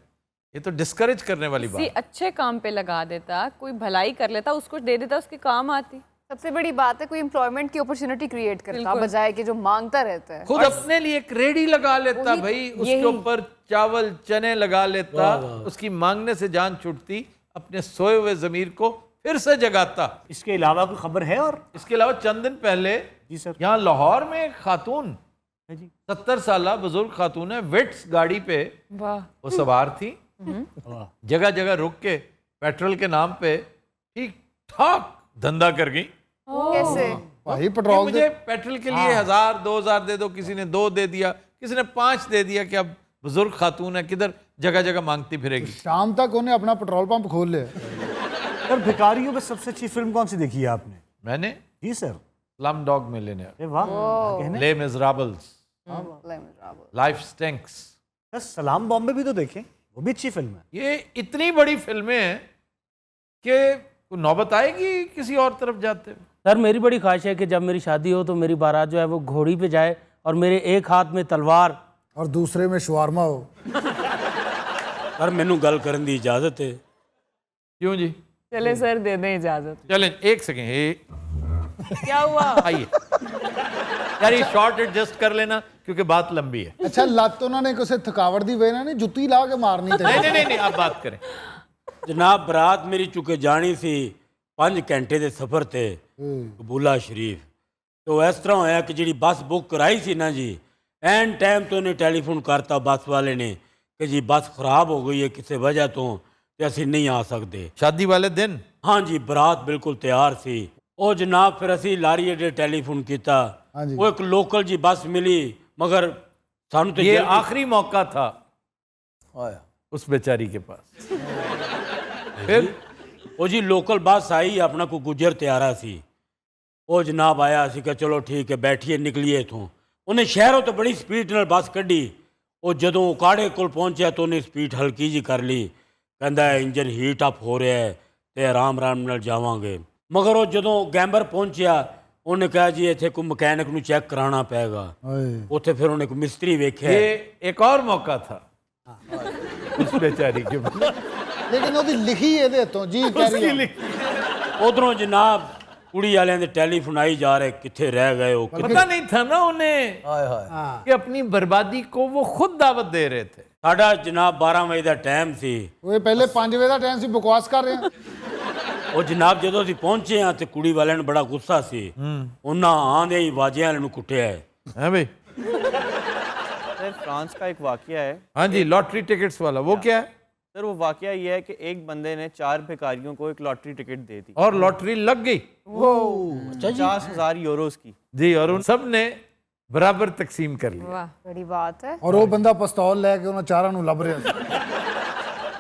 ये तो डिस्करेज करने वाली किसी बात। अच्छे काम पे लगा देता, कोई भलाई कर लेता, उसको दे देता, उसके काम आती। सबसे बड़ी बात है कोई एम्प्लॉयमेंट की अपॉर्चुनिटी क्रिएट करता बजाय कि जो मांगता रहता है। खुद अपने लिए एक रेडी लगा लेता भाई, उसके ऊपर चावल चने लगा लेता, उसकी मांगने से जान छूटती, अपने सोए हुए ज़मीर को फिर से जगाता। इसके अलावा कोई खबर है? और इसके अलावा चंद दिन पहले जी सर। यहाँ लाहौर में एक खातून है जी। 70 साल बुजुर्ग खातून है, विट्स गाड़ी पे वाह। वो सवार थी, जगह जगह रुक के पेट्रोल के नाम पे ठीक ठाक धंधा कर गई। कैसे? ਭਾਈ कि ਪੈਟਰੋਲ मुझे पेट्रोल के लिए 1000 2000 दे दो, किसी ने 2 दे दिया, किसी ने 5 दे दिया कि अब बुजुर्ग खातून है, किधर जगह जगह मांगती फिरेगी। ਸ਼ਾਮ ਤੱਕ ਉਹਨੇ ਆਪਣਾ ਪੈਟਰੋਲ ਪੰਪ ਖੋਲ ਲਿਆ। सर भिखारियों में सबसे अच्छी फिल्म कौन सी देखी है आपने? मैंने जी सर। स्लम डॉग मिलियनेयर, अरे वाह, कहने। ले मिजराबल्स, लाइफ स्टिंक्स, सर सलाम बॉम्बे भी तो देखें, वो भी अच्छी फिल्म है। ये इतनी बड़ी फिल्में हैं कि नौबत आएगी किसी और तरफ जाते हुए। सर मेरी बड़ी ख्वाहिश है कि जब मेरी शादी हो तो मेरी बारात जो है वो घोड़ी पे जाए और मेरे एक हाथ में तलवार और दूसरे में शवारमा हो। सर मैनू गल करने की इजाजत है? क्यों जी? चले सर दे दें इजाजत। चलें एक सेकेंड, क्या हुआ? आइए यार, ये शॉर्ट एडजस्ट कर लेना क्योंकि बात लंबी है। ਅੱਛਾ ਲੱਤ ਉਹਨਾਂ ਨੇ ਕਿਸੇ ਥਕਾਵਟ ਦੀ ਵਜ੍ਹਾ ਨਾਲ ਨਹੀਂ ਜੁੱਤੀ ਲਾ ਕੇ ਮਾਰਨੀ ਤੇ नहीं नहीं नहीं नहीं, आप बात करें। जनाब बरात मेरी चुके जानी सी 5 घंटे के सफ़र थे कबूला शरीफ, तो इस तरह होया कि जी बस बुक कराई सी ना जी, एन टाइम तो उन्हें टेलीफोन करता बस वाले ने कि जी बस खराब हो गई है किसी वजह तो असी नहीं आ सकते। शादी वाले दिन? हाँ जी, बरात बिल्कुल तैयार सी। ਉਹ जनाब फिर असी लारी अड्डे टेलीफोन किया, वो एक लोकल जी बस मिली, मगर सानू तो ये आखिरी मौका था उस बेचारी के पास। फिर वो जी लोकल बस आई, अपना कोई गुजर त्यारा सी, वो जनाब आया, असी कहा चलो ठीक है बैठिए निकलिए इथों। उन्हें शहरों तो बड़ी स्पीड नाल बस कढ़ी, वो जदों काड़े कोल पहुंचा तो उन्हें स्पीड हल्की जी कर ली, कहंदा इंजन हीट अप हो रहा है तो आराम आराम नाल जावांगे। मगर वो जदों गैंबर पहुंचा उन्हें कहा जी इत्थे कोई मकैनिक नूं चेक कराना पेगा। उत्थे फिर उन्हें कोई मिस्त्री वेख्या। ये एक और मौका था उस बेचारी के पास। ਲੇਕਿਨ ਉਹਦੀ ਲਿਖੀ ਇਹਦੇ ਹੱਥੋਂ ਜੀ ਕਹਿ ਰਹੀ ਹੈ। उधरों जनाब कुड़ी वाले दे टेलीफोन आई जा रहे कित्थे रह गए हो। पता नहीं था ना उन्हें कि अपनी बर्बादी को वो खुद दावत दे रहे थे। साडा जनाब 12 ਵਜੇ ਦਾ ਟਾਈਮ ਸੀ। ਉਹ ਪਹਿਲੇ 5 ਵਜੇ ਦਾ ਟਾਈਮ ਸੀ, ਬਕਵਾਸ ਕਰ ਰਹੇ ਆ। ਉਹ ਜਨਾਬ ਜਦੋਂ ਅਸੀਂ ਪਹੁੰਚੇ ਆ ਤੇ ਕੁੜੀ ਵਾਲਿਆਂ ਨੂੰ ਬੜਾ ਗੁੱਸਾ ਸੀ, ਉਹਨਾਂ ਆਂਦੇ ਹੀ ਵਾਜਿਆਂ ਵਾਲਿਆਂ ਨੂੰ ਕੁੱਟਿਆ है। हैं भाई? सर फ्रांस का एक वाकया है। हाँ जी, लॉटरी टिकट्स वाला। वो क्या है? सर वो वाकया ये है कि एक बंदे ने 4 भिखारियों को एक लॉटरी टिकट दे दी और लॉटरी लग गई 50,000 यूरोस की जी, और उन सब ने बराबर तकसीम कर ली। वाह, बड़ी बात है। ਔਰ ਉਹ ਬੰਦਾ ਪਿਸਤੌਲ ਲੈ ਕੇ ਉਹਨਾਂ ਚਾਰਾਂ ਨੂੰ ਲੱਭ ਰਿਹਾ ਸੀ।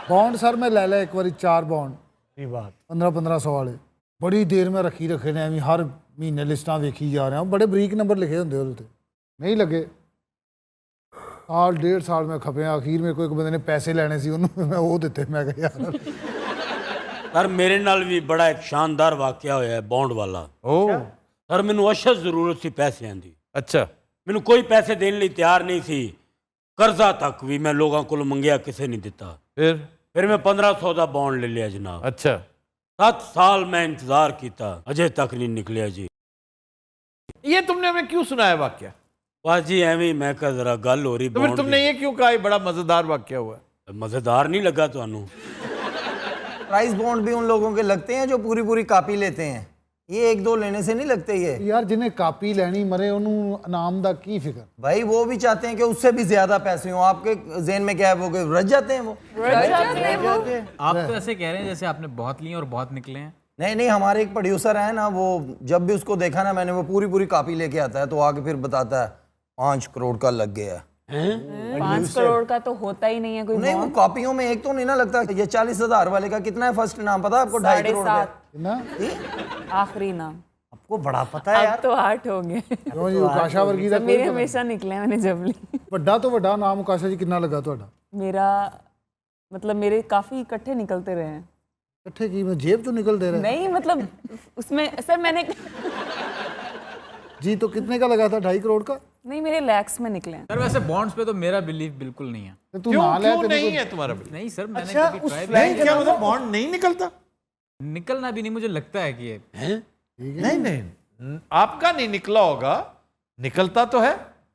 ਬੌਂਡ ਸਰ ਮੈਂ ਲੈ ਲਿਆ ਇੱਕ ਵਾਰੀ 4 ਬੌਂਡ, सही बात। 1500 ਵਾਲੇ, ਬੜੀ ਦੇਰ ਮੈਂ ਰੱਖੇ ਨੇ ਐਵੇਂ, ਹਰ ਮਹੀਨੇ ਲਿਸਟਾਂ ਵੇਖੀ ਜਾ ਰਿਹਾ, ਬੜੇ ਬਰੀਕ ਨੰਬਰ ਲਿਖੇ ਹੁੰਦੇ ਉਹਦੇ ਤੇ, ਨਹੀਂ ਲੱਗੇ। ਸਾਲ 1.5 ਸਾਲ ਮੈਂ ਖਪਿਆ, ਅਖੀਰ ਮੇਰੇ ਕੋਲ ਇੱਕ ਬੰਦੇ ਨੇ ਪੈਸੇ ਲੈਣੇ ਸੀ, ਉਹਨੂੰ ਮੈਂ ਉਹ ਦਿੱਤੇ। ਮੈਂ ਕਿਹਾ ਯਾਰ ਪਰ ਮੇਰੇ ਨਾਲ ਵੀ ਬੜਾ ਇੱਕ ਸ਼ਾਨਦਾਰ ਵਾਕਿਆ ਹੋਇਆ ਹੈ ਬੌਂਡ ਵਾਲਾ। ओह ਸਰ ਮੈਨੂੰ ਅਸ਼ਦ ਜ਼ਰੂਰਤ ਸੀ ਪੈਸਿਆਂ ਦੀ, अच्छा। ਮੈਨੂੰ ਕੋਈ ਪੈਸੇ ਦੇਣ ਲਈ ਤਿਆਰ ਨਹੀਂ ਸੀ, ਕਰਜ਼ਾ ਤੱਕ ਵੀ ਮੈਂ ਲੋਕਾਂ ਕੋਲੋਂ ਮੰਗਿਆ, ਕਿਸੇ ਨਹੀਂ ਦਿੱਤਾ। ਫਿਰ ਮੈਂ 1500 ਦਾ ਬੌਂਡ ਲੈ ਲਿਆ ਜਨਾਬ। अच्छा। 7 साल मैं इंतजार किया, अजय तक नहीं निकलिया जी। ये तुमने हमें क्यों सुनाया वाक्य? वाह जी एवं मैं कहा जरा गल हो रही तो फिर बॉन्ड तुमने दी। ये क्यों कहा ये बड़ा मजेदार वाक्य हुआ? मजेदार नहीं लगा ਤੁਹਾਨੂੰ? प्राइस बॉन्ड भी उन लोगों के लगते हैं जो पूरी पूरी कापी लेते हैं, ये 1-2 लेने से नहीं लगते। ये ਯਾਰ ਜਿਹਨੇ ਕਾਪੀ ਲੈਣੀ ਮਰੇ, ਉਹਨੂੰ ਇਨਾਮ ਦਾ ਕੀ ਫਿਕਰ। भाई वो भी चाहते हैं कि उससे भी ज्यादा पैसे हों। आपके ज़हन में क्या है, वो रज जाते हैं वो। आप तो ऐसे कह रहे हैं जैसे आपने बहुत लिए और बहुत निकले हैं। नहीं नहीं, हमारे एक प्रोड्यूसर है ना, वो जब भी उसको देखा ना मैंने, वो पूरी पूरी कॉपी लेके आता है, तो आके फिर बताता है 5 करोड़ का लग गया है। 5 करोड़ का तो होता ही नहीं है कोई नहीं, वो बॉन्ड। कॉपियों में एक तो नहीं ना लगता। ये 40,000 वाले का कितना है फर्स्ट नाम पता है आपको? 2.5 करोड़ का। 7.5 आखिरी नाम। आपको बड़ा पता है अब यार। तो 8 हो गए। ਕਿਉਂ ਜੀ ਉਕਾਸ਼ਾ ਵਰਗੀ ਦਾ सब ਕੋਈ मेरे ਪਤਾ ਨਹੀਂ। हमेशा निकले मैंने जबली। ਵੱਡਾ ਤੋਂ ਵੱਡਾ ਨਾਮ ਉਕਾਸ਼ਾ ਜੀ ਕਿੰਨਾ ਲੱਗਾ ਤੁਹਾਡਾ? मेरा मतलब मेरे काफी इकट्ठे निकलते रहे हैं। ਇਕੱਠੇ ਕੀ ਮੈਂ जेब ਤੋਂ निकलते रहे? नहीं मतलब उसमें सर मैंने जी तो कितने का लगा था? 2.5 करोड़ का? नहीं मेरे लैक्स में निकले हैं। सर वैसे बॉन्ड्स पे तो मेरा बिलीव बिल्कुल नहीं है। तो तू ना ले, क्यों तेरे नहीं को- है तुम्हारा बिल? नहीं सर, मैंने अच्छा, कभी उस ट्राई फ्लैग क्या मतलब बॉन्ड नहीं निकलता? निकलना भी नहीं, मुझे लगता है कि ये नहीं नहीं, आपका नहीं निकला होगा, निकलता तो है।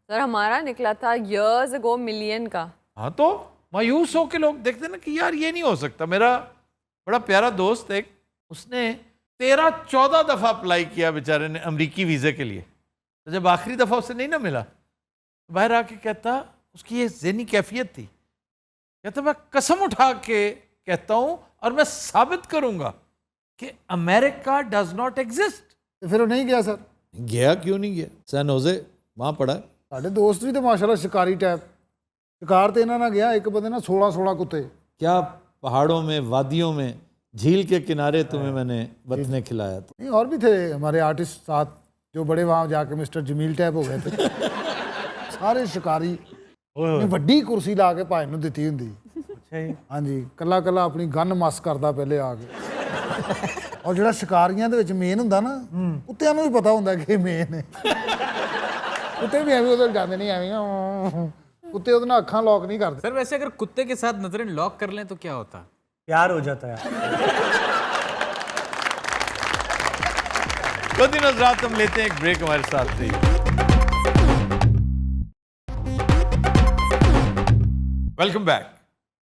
सर हमारा निकला था years ago मिलियन का। हाँ तो मायूस हो के लोग देखते ना कि यार ये नहीं हो सकता। मेरा बड़ा प्यारा दोस्त एक, उसने 13-14 दफा अप्लाई किया बेचारे ने अमेरिकी वीजे के लिए। तो जब आखिरी दफा उसे नहीं ना मिला, तो बाहर आके कहता, उसकी ये ज़हनी कैफियत थी, कहता मैं कसम उठा के कहता हूं और मैं साबित करूंगा कि अमेरिका डज नॉट एग्जिस्ट। तो फिर वो नहीं गया सर? गया क्यों नहीं गया? सैन होजे वहां पड़ा। ਸਾਡੇ ਦੋਸਤ ਵੀ ਤੇ ਮਾਸ਼ਾਅੱਲਾ शिकारी टाइप शिकार ਤੇ ਇਹਨਾਂ ਨਾਲ ਗਿਆ ਇੱਕ ਬੰਦੇ ਨਾਲ 16 ਕੁੱਤੇ। क्या पहाड़ों में, वादियों में, झील के किनारे तुम्हें मैंने बतने खिलाया था। नहीं और भी थे हमारे आर्टिस्ट साथ जो बड़े वहाँ जाके मिस्टर जमील टाइप हो गए थे। सारे शिकारी ਨੇ ਵੱਡੀ ਕੁਰਸੀ ਲਾ ਕੇ ਭਾਈ ਨੂੰ ਦਿੱਤੀ ਹੁੰਦੀ। ਅੱਛਾ ਜੀ। ਹਾਂਜੀ ਕੱਲਾ ਕੱਲਾ ਆਪਣੀ ਗਨ ਮਸ ਕਰਦਾ ਪਹਿਲੇ ਆ ਕੇ। ਔਰ ਜਿਹੜਾ ਸ਼ਿਕਾਰੀਆਂ ਦੇ ਵਿੱਚ ਮੇਨ ਹੁੰਦਾ ਨਾ, ਕੁੱਤਿਆਂ ਨੂੰ ਵੀ ਪਤਾ ਹੁੰਦਾ ਕਿ ਇਹ ਮੇਨ ਹੈ। ਕੁੱਤੇ ਵੀ ਐਵੇਂ ਉਧਰ ਜਾਂਦੇ ਨਹੀਂ ਐਵੇਂ, ਕੁੱਤੇ ਉਹਦੇ ਨਾਲ ਅੱਖਾਂ ਲੌਕ ਨਹੀਂ ਕਰਦੇ। सर वैसे अगर कुत्ते के साथ नजरें लॉक कर लें तो क्या होता? प्यार हो जाता है। तो दिन रात हम लेते हैं एक ब्रेक, हमारे साथ थी। Welcome back.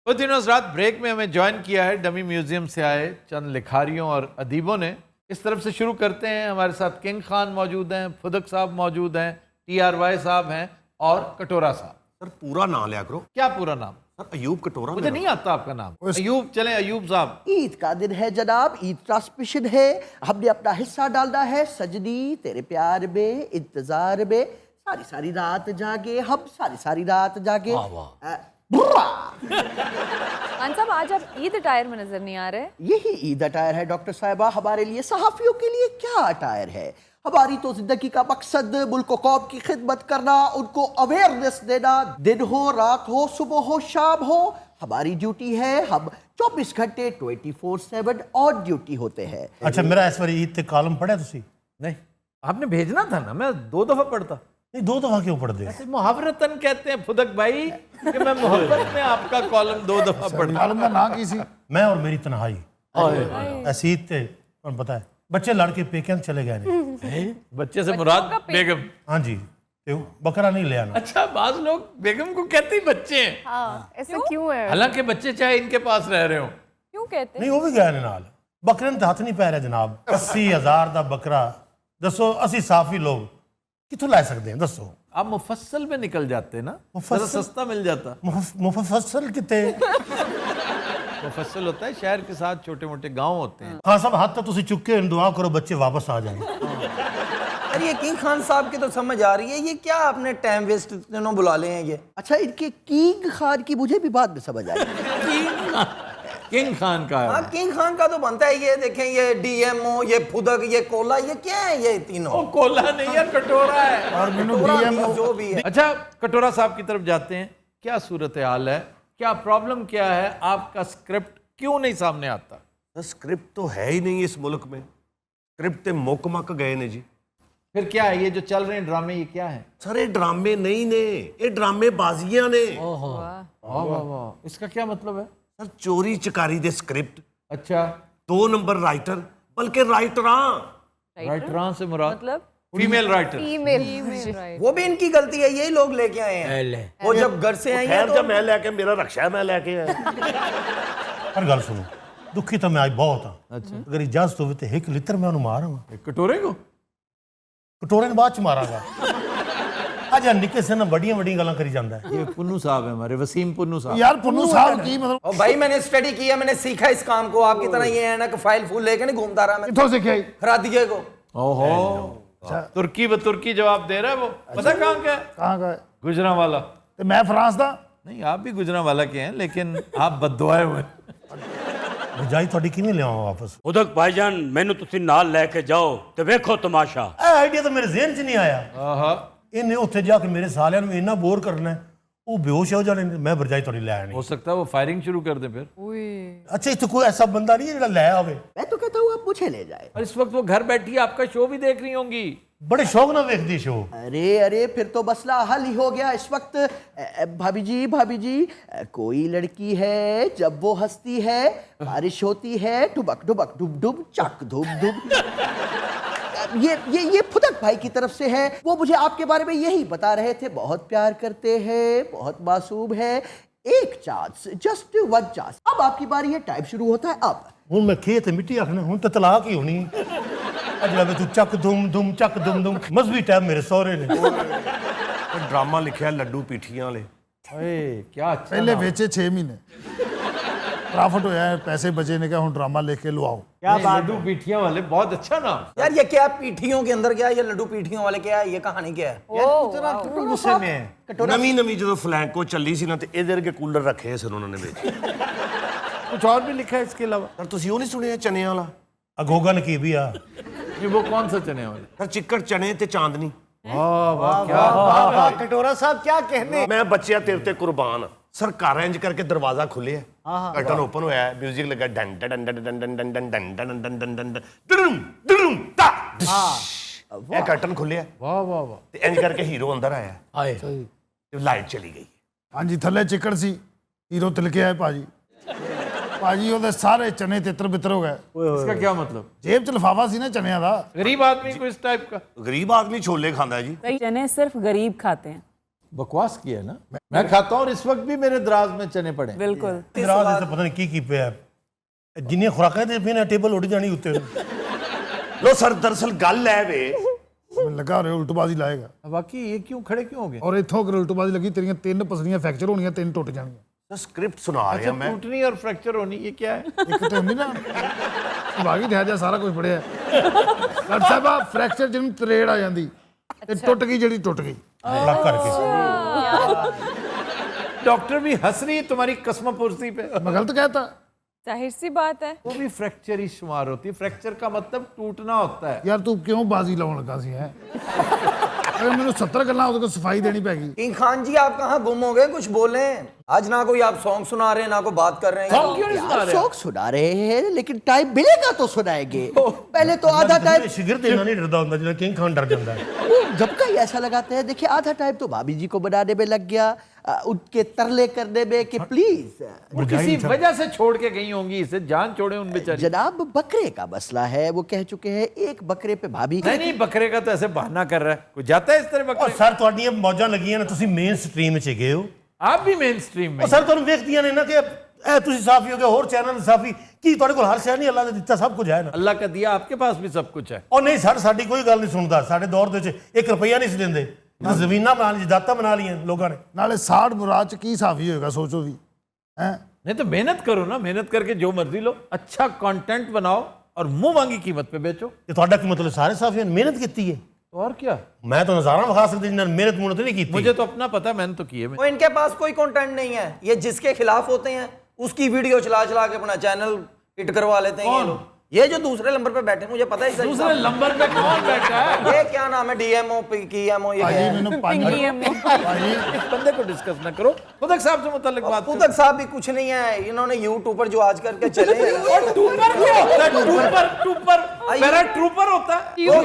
तो दिन रात ब्रेक में हमें ज्वाइन किया है डमी म्यूजियम से आए चंद लिखारियों और अदीबों ने। इस तरफ से शुरू करते हैं। हमारे साथ किंग खान मौजूद हैं, फुदक साहब मौजूद हैं, TRY साहब हैं और कटोरा साहब। सर पूरा ना लिया करो। क्या पूरा नाम? सर अयूब कटोरा। मुझे नहीं आता आपका नाम। अयूब, चलें अयूब साहब। ईद का दिन है जनाब, ईद ट्रांसमिशन है, हमने अपना हिस्सा डालना है। सजनी तेरे प्यार में, इंतजार में, सारी सारी रात जागे हम, सारी सारी रात जागे। खान साहब आज आप ईद अटायर में नजर नहीं आ रहे। यही ईद अटायर है डॉक्टर साहिबा हमारे लिए। सहाफियों के लिए क्या अटायर है? हमारी तो जिंदगी का मकसद मुल्क कौम की खिदमत करना, उनको अवेयरनेस देना। दिन हो, रात हो, सुबह हो, शाम हो, हमारी ड्यूटी है। हम 24 घंटे 24/7 ऑन ड्यूटी होते हैं। अच्छा मेरा इस बार ईद ते कालम पढ़ा तुसी? नहीं, आपने भेजना था ना, मैं 2 दफा पढ़ता। नहीं 2 दफा क्यों पढ़ दे? ऐसे मुहावरतन कहते हैं फुदक भाई कि मैं मोहब्बत में आपका कॉलम 2 दफा पढ़ता। कॉलम का ना की सी? मैं और मेरी तन्हाई। ऐसी ईद ते तुहानू पता है बच्चे लड़के पेके चले गए ने। बच्चे से मुराद बेगम। हाँ जी, ते बकरा नहीं ले आना। अच्छा, बाज लोग बेगम को कहते ही बच्चे हैं। हाँ, ऐसा क्यों है? हालांकि बच्चे चाहे इनके पास रह रहे हो। क्यों कहते नहीं वो भी गए ने नाल। बकरे ने हथ नहीं पै रहा जनाब। 80,000 दा बकरा दसो असी साफी लोग कितों ला सकते हैं दसो? आप मुफस्सल में निकल जाते ना, मुफस्सल? जरा सस्ता मिल जाता। मुफस्सल किते? मुफस्सल होता है शहर के साथ छोटे मोटे गांव होते हैं। हाँ सब हाथ तो तुसी चुके दुआ करो बच्चे वापस आ जाए। अरे ये किंग खान साहब की तो समझ आ रही है, ये क्या आपने टाइम वेस्ट इतने बुला ले हैं ये? अच्छा इनके किंग खान की मुझे भी बाद में समझ आई। किंग खान का हाँ है। किंग खान का तो बनता है। ये देखें, ये डीएमओ, ये फुदक, ये कोला, ये क्या है ये तीनों? वो कोला नहीं है, कटोरा है। और मैनू कटोरा डीएम नहीं, जो भी है। अच्छा, कटोरा साहब की तरफ जाते हैं। क्या सूरत हाल है, क्या प्रॉब्लम क्या है? आपका स्क्रिप्ट क्यों नहीं सामने आता? स्क्रिप्ट तो है ही नहीं इस मुल्क में। स्क्रिप्ट ते मुक मक गए ने जी। फिर क्या है ये जो चल रहे हैं ड्रामे, ये क्या है? सर ये ड्रामे नहीं ने, ये ड्रामे बाजियां ने। वाह वाह वाह, इसका क्या मतलब है? सर चोरी चकारी दे स्क्रिप्ट। अच्छा, 2 नंबर राइटर, बल्कि राइटरां। राइटरां से मुराद मतलब फीमेल राइटर। फीमेल वो भी इनकी गलती है, यही लोग लेके आए हैं। वो जब घर से आई है खैर तो जब मैं लेके, मेरा रक्षा है, मैं लेके आया। पर गल सुनो, दुखी तो मैं आज बहुत हाँ। अच्छा, अगर इजाजत हो तो 1 लिटर मैं उन्होंने मारा कटोरे को कटोरे ने बाद च मारांगा। अज ਜਿਹਾ ਨਿੱਕੇ ਸੇ ਨਾ ਵੱਡੀਆਂ ਵੱਡੀਆਂ ਗੱਲਾਂ ਕਰੀ ਜਾਂਦਾ ਹੈ। ये पुन्नू साहब है हमारे, वसीम पुन्नू साहब। यार पुन्नू साहब की मतलब और भाई मैंने स्टडी किया, मैंने सीखा इस काम को। आपकी तरह ये है ना कि फाइल फूल लेके नहीं घूमता रहा मैं कितों सीखे? खरादिए को। ओहो, तुर्की ब तुर्की जवाब दे रहा है वो। पता कहाँ का है? कहाँ का है? गुजरांवाला। तो मैं फ्रांस दा नहीं, आप भी गुजरांवाला के हैं, लेकिन आप बद्दुआए हुए हैं। ਰਜਾਈ ਤੁਹਾਡੀ ਕਿਵੇਂ ਲਿਆਵਾਂ ਵਾਪਸ? ਉਦਕ ਭਾਈਜਾਨ ਮੈਨੂੰ ਤੁਸੀਂ ਨਾਲ ਲੈ ਕੇ ਜਾਓ ਤੇ ਵੇਖੋ ਤਮਾਸ਼ਾ। ਇਹ ਆਈਡੀਆ ਤਾਂ ਮੇਰੇ ਜ਼ਿਹਨ 'ਚ ਨਹੀਂ ਆਇਆ। आहा, ਇਹਨੇ ਉੱਥੇ ਜਾ ਕੇ ਮੇਰੇ ਸਾਲਿਆਂ ਨੂੰ ਇੰਨਾ ਬੋਰ ਕਰਨਾ ਹੈ, ਉਹ ਬੇਹੋਸ਼ ਹੋ ਜਾਣੇ ਨੇ। ਮੈਂ ਵਰਜਾਈ ਤੁਹਾਡੀ ਲੈ ਆਣੀ। हो सकता है वो फायरिंग शुरू कर दे फिर। ਅੱਛਾ ਇੱਥੇ ਕੋਈ ਐਸਾ ਬੰਦਾ ਨਹੀਂ ਹੈ ਜਿਹੜਾ ਲੈ ਆਵੇ? मैं तो कहता हूँ आप मुझे ले जाए। और इस वक्त वो घर बैठी आपका शो भी देख रही होंगी। बड़े शौक ਨਾਲ ਵੇਖਦੀ ਸ਼ੋ। अरे अरे फिर तो मसला हल ही हो गया। इस वक्त भाभी जी कोई लड़की है, जब वो हंसती है बारिश होती है, डुबक डुबक डुब डुब चक धुब धुब। ये फुदक भाई की तरफ से है। वो मुझे आपके बारे में यही बता रहे थे, बहुत प्यार करते हैं, बहुत मासूम है, एक चांस, जस्ट वन चांस। अब आपकी बारी है, टाइम शुरू होता है अब। ਹੁਣ ਮੈਂ ਖੇਤ ਮਿੱਟੀ ਆਖਣਾ, ਹੁਣ ਤਾਂ ਤਲਾਕ ਹੀ ਹੋਣੀ। ਅਜਲਾ ਵੇ ਤੂੰ ਚੱਕ ਧੁਮ ਧੁਮ ਚੱਕ ਧੁਮ ਧੁਮ। ਮਜ਼ਬੀ ਟਾਈਮ ਮੇਰੇ ਸਹੁਰੇ ਨੇ। ਡਰਾਮਾ ਲਿਖਿਆ ਲੱਡੂ ਪੀਠੀਆਂ ਵਾਲੇ। अरे क्या अच्छा पहले नाम। बेचे 6 महीने प्रॉफिट होया है, पैसे बचे ने क्या हूँ ड्रामा लेके लो आओ। क्या लड्डू पीठियां वाले, बहुत अच्छा नाम। यार ये क्या पीठियों के अंदर क्या है? ये लड्डू पीठियों वाले क्या है? ये कहानी क्या है? ਗੁੱਸੇ में है। ਨਵੀਂ ਜਦੋਂ ਫਲੈਂਕੋ ਚੱਲੀ ਸੀ ਨਾ ਤੇ ਇਹਦੇ ਵਰਗੇ ਕੂਲਰ ਰੱਖੇ ਸਨ ਉਹਨਾਂ ਨੇ ਵਿੱਚ। कुछ और भी लिखा है इसके अलावा? ਪਰ ਤੁਸੀਂ ਉਹ ਨਹੀਂ ਸੁਣਿਆ ਚਨਿਆਂ ਵਾਲਾ? ਅਗੋਗਾ ਨੇ ਕੀ ਵੀ ਆ। ये वो कौन सा चने वाले? ਸਰ ਚਿੱਕੜ ਚਨੇ ਤੇ ਚਾਂਦਨੀ। वाह वाह, क्या ਕਟੋਰਾ ਸਾਹਿਬ ਕੀ कहने? ਮੈਂ ਬੱਚਿਆ ਤੇਰੇ ਤੇ ਕੁਰਬਾਨ ਆ। ਸਰ ਘਰ ਇੰਜ ਕਰਕੇ ਦਰਵਾਜ਼ਾ ਖੁੱਲਿਆ, ਕਰਟਨ ਓਪਨ ਹੋਇਆ, 뮤직 ਲੱਗਾ ਡੰ ਡੰ ਡੰ ਡੰ ਡੰ ਡੰ ਡੰ ਡੰ ਡੰ ਡੰ ਡੰ ਡੰ ਡੰ ਡੰ ਡੰ ਤਾ। ਇਹ ਕਰਟਨ ਖੁੱਲਿਆ, वाह वाह वाह। ਤੇ ਇੰਜ ਕਰਕੇ ਹੀਰੋ ਅੰਦਰ ਆਇਆ। आए ਤੇ ਲਾਈਟ ਚਲੀ ਗਈ। हाँ जी, थल्ले चिकड़ सी, हीरो तिलके आए भाजी। भाजी ਉਹਦੇ ਸਾਰੇ ਚਨੇ ਤਿੱਤਰ ਬਿੱਤਰ ਹੋ ਗਏ। इसका क्या मतलब? जेब च लिफाफा सी ना चनिया दा। गरीब आदमी को इस टाइप का? ਗਰੀਬ ਆਦਮੀ ਛੋਲੇ ਖਾਂਦਾ ਜੀ। चने सिर्फ गरीब खाते हैं। बकवास किया है ना। मैं खाता हूँ और इस वक्त भी मेरे दराज में चने पड़े हैं। बिल्कुल। ਦਰਾਜ ਤੇ ਪਤਾ ਨਹੀਂ ਕੀ ਪਿਆ। ਜਿੰਨੀਆਂ ਖੁਰਾਕਾਂ ਦੇ ਬਿਨਾਂ ਟੇਬਲ ਉੱਡ ਜਾਣੀ ਉੱਤੇ। ਲੋ ਸਰ, ਦਰਅਸਲ ਗੱਲ ਹੈ ਵੇ लगा रहे उल्टबाजी लाएगा। बाकी ये क्यों खड़े क्यों हो गए? और इथों अगर उल्टबाजी लगी तेरियां 3 पसलियां फ्रैक्चर होणियां, 3 टुट जाणियां। ਸਕ੍ਰਿਪਟ ਸੁਣਾ ਰਿਹਾ अच्छा, ਮੈਂ। टूटनी और फ्रैक्चर होनी, ये क्या है? एक तो होंदी ना बाकी ध्यान जा सारा कुछ पढ़िया। डॉक्टर साहब आ फ्रैक्चर जिन्हें तरेड़ आ जाती ते टुट गई, जड़ी टुट गई ਲੱਗ ਕਰਕੇ। डॉक्टर भी हंस रही है तुम्हारी कसमपुर्सी पे। मैं गलत कहता? जाहिर सी बात है। वो भी फ्रैक्चर ही शुमार होती है। फ्रैक्चर का मतलब टूटना होता है। यार तू क्यों बाजी लाउन लगा सी है? अगर मैंने 70 गल्लां ਉਹਦੇ ਕੋਲ सफाई देनी पैगी। किंग खान जी आप कहाँ गुम हो गए? कुछ बोलें। आज ना कोई आप सॉन्ग सुना रहे हैं, ना कोई बात कर रहे हैं। क्यों नहीं सुना रहे? शौक सुना रहे हैं, लेकिन टाइम मिलेगा तो सुनाएंगे। पहले तो आधा टाइम शिगिर्द ਇਹਨਾਂ ਨਹੀਂ ਡਰਦਾ ਹੁੰਦਾ ਜਿਹੜਾ ਕਿੰਗ ਖਾਨ ਡਰ ਜਾਂਦਾ ਹੈ। वो जब का ही ऐसा लगाते हैं। देखिए आधा टाइम तो भाभी जी को बनाने में लग गया, उनके तरले करने में कि प्लीज। वो किसी वजह से छोड़ के गई होंगी, इसे जान छोड़े उन बेचारी। जनाब बकरे का मसला है, वो कह चुके हैं एक बकरे पे भाभी। नहीं नहीं, बकरे का तो ऐसे बहाना कर रहा है। कोई जाता है इस तरह ਉਹ बकरे? ਸਰ ਤੁਹਾਡੀਆਂ ਮੌਜਾਂ ਲੱਗੀਆਂ ਨੇ, ਤੁਸੀਂ ਮੇਨ ਸਟ੍ਰੀਮ 'ਚ ਗਏ ਹੋ। आप भी मेन स्ट्रीम में। ਉਹ ਸਰ ਤੁਹਾਨੂੰ ਵੇਖਦੀਆਂ ਨੇ ਨਾ ਕਿ ਇਹ ਤੁਸੀਂ ਸਾਫੀ ਹੋ ਗਏ, ਹੋਰ ਚੈਨਲ ਸਾਫੀ ਕੀ ਤੁਹਾਡੇ ਕੋਲ ਹਰ ਸ਼ੈ ਨਹੀਂ ਅੱਲਾ ਨੇ ਦਿੱਤਾ, ਸਭ ਕੁਝ ਹੈ ਨਾ। अल्लाह का दिया, आपके पास भी सब कुछ है। ਉਹ ਨਹੀਂ ਸਰ, ਸਾਡੀ ਕੋਈ ਗੱਲ ਨਹੀਂ ਸੁਣਦਾ। ਸਾਡੇ ਦੌਰ ਦੇ ਵਿੱਚ 1 ਰੁਪਈਆ ਨਹੀਂ ਸੀ ਦਿੰਦੇ। ਜ਼ਮੀਨਾਂ ਬਣਾ ਲਈ, ਜਾਤਾਂ ਬਣਾ ਲੀਆਂ ਲੋਕਾਂ ਨੇ। नाले 60 मुराद च की साफी होएगा सोचो भी हैं। नहीं तो मेहनत करो ना, मेहनत करके जो मर्जी लो, अच्छा कंटेंट बनाओ और मुंह मांगी कीमत पे बेचो। ਤੇ ਤੁਹਾਡਾ ਕੀ ਮਤਲਬ ਸਾਰੇ ਸਾਫੀਆਂ ਨੇ ਮਿਹਨਤ ਕੀਤੀ ਹੈ? और क्या? ਮੈਂ ਤਾਂ ਨਜ਼ਾਰਾ ਵਿਖਾ ਸਕਦਾ ਜਿਨ੍ਹਾਂ ਨੇ ਮਿਹਨਤ ਮੁਹਨਤ नहीं ਕੀਤੀ। मुझे तो अपना पता है, मैंने तो किए। वो इनके पास कोई कंटेंट नहीं है। ये जिसके खिलाफ होते हैं उसकी वीडियो चला चला के अपना चैनल हिट करवा लेते हैं। ये लोग, ये जो दूसरे नंबर पे बैठे, मुझे पता है दूसरे नंबर पे कौन बैठा है? ये क्या नाम है? डीएमओ पीएमओ, ये क्या है? इस बंदे को डिस्कस ना करो। खुदक साहब से मुताल्लिक बात करो। पुतक साहब भी कुछ नहीं है। इन्होंने यूट्यूब पर जो आज करके चले हैं। और ट्यूबर क्या होता है? ट्यूबर, ट्यूबर, पैरा ट्रूपर होता है। तो